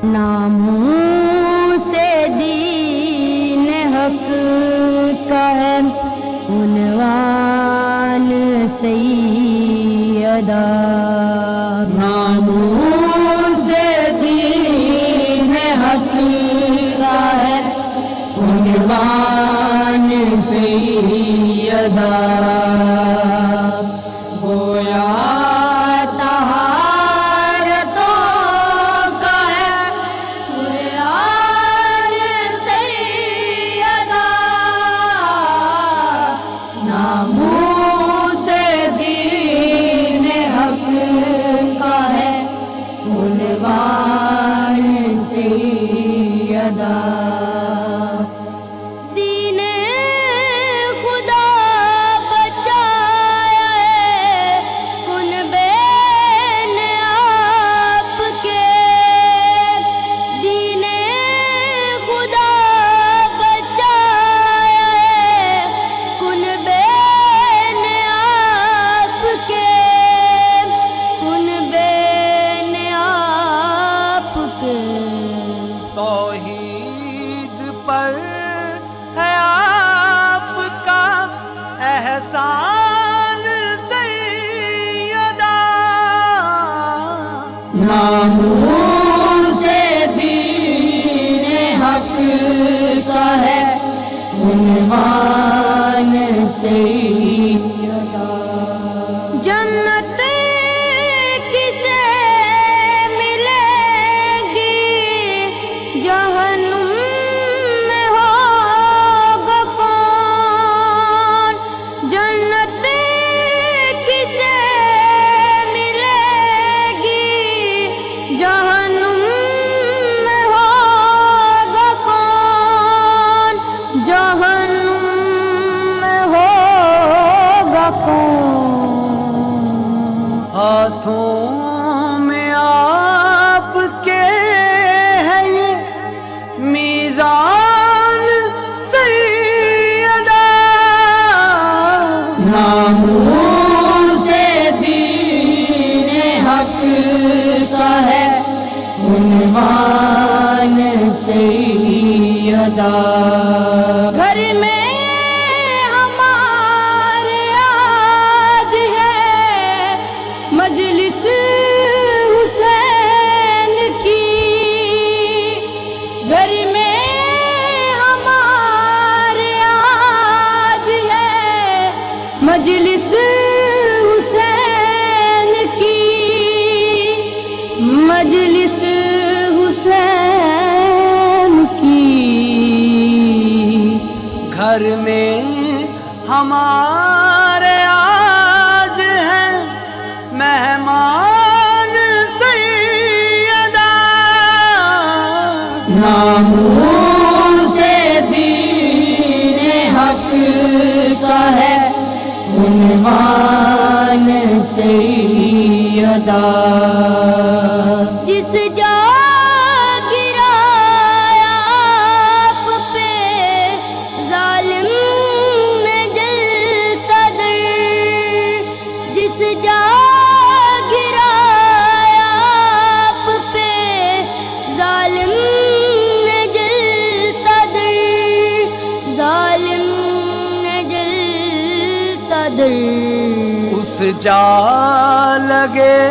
ناموں سے دین حق کا ہے عنوان سیدہ، ناموں سے دین حق کا ہے عنوان سیدہ، گویا دین خدا بچایا ہے کن بین آپ کے، دین خدا بچایا ہے کن بین آپ کے، کن بین آپ کے، توحید پر ہے آپ کا احسان سیدہ، ناموں سے دین حق کا ہے عنوان سیدہ، جنت کسے ملے گی جہنم میں ہوگا کون، جنت کسے ملے گی جہنم میں ہوگا کون، جہنم میں ہوگا کون، ہاتھوں میں آپ کے ہے یہ میزان سیدہ، ناموں سے دین حق کا ہے عنوان سیدہ، گھر میں ہمارے آج ہے مجلس حسین کی، گھر میں ہمارے آج ہے مجلس حسین کی، مجلس حسین کی، گھر میں ہمارے آج ہیں مہمان سیدہ، ناموں سے دین حق کا ہے عنوان سیدہ، جس جا گرایا آپ پہ ظالم میں جلتا در، جس جا گرایا آپ پہ ظالم میں جلتا در، ظالم میں جلتا در، اس جا لگے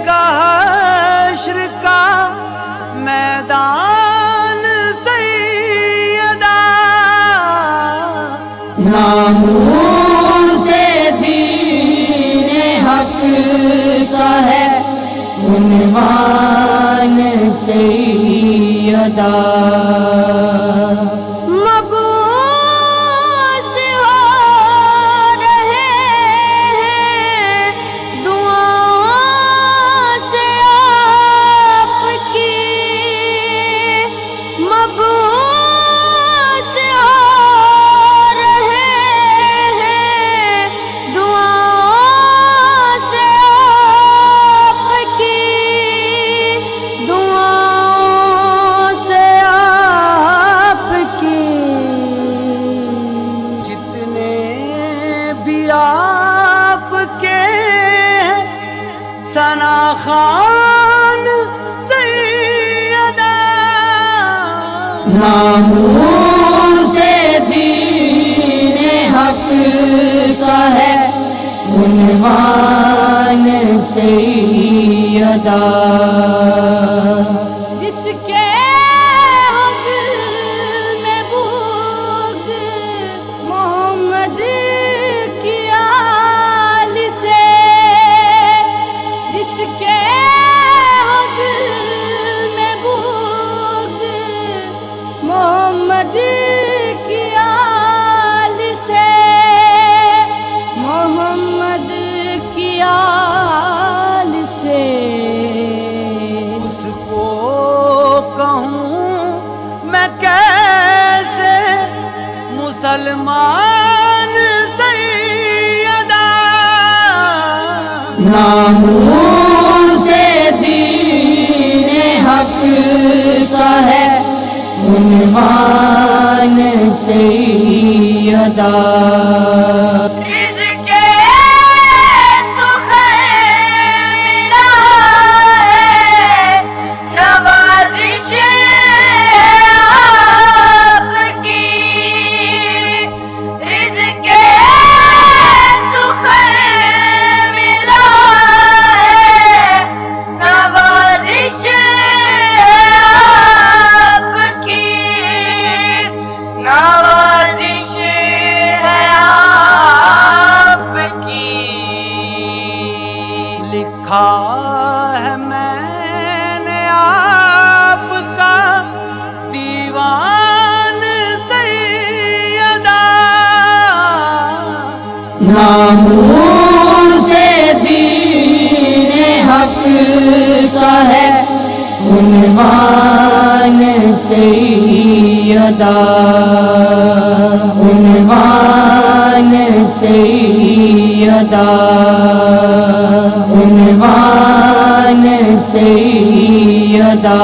گا حشر کا میدان سیدہ، ناموں سے دین حق کا ہے عنوان سیدہ، ثنا خان سیدہ، ناموس دین حق کا ہے عنوان سیدہ، جس کے حق میں بغض محمد کی آل سے، جس کے حق میں بغض محمد کی آل سے، محمد کی آل سے، اس کو کہوں میں کیسے مسلمان سیدہ، ناموس دین حق کا ہے عنوان سیدہ، لکھا ہے میں نے آپ کا دیوان سیدہ، ناموس دین حق کا ہے عنوان سیدہ، عنوان سیدہ، عنوان سیدہ،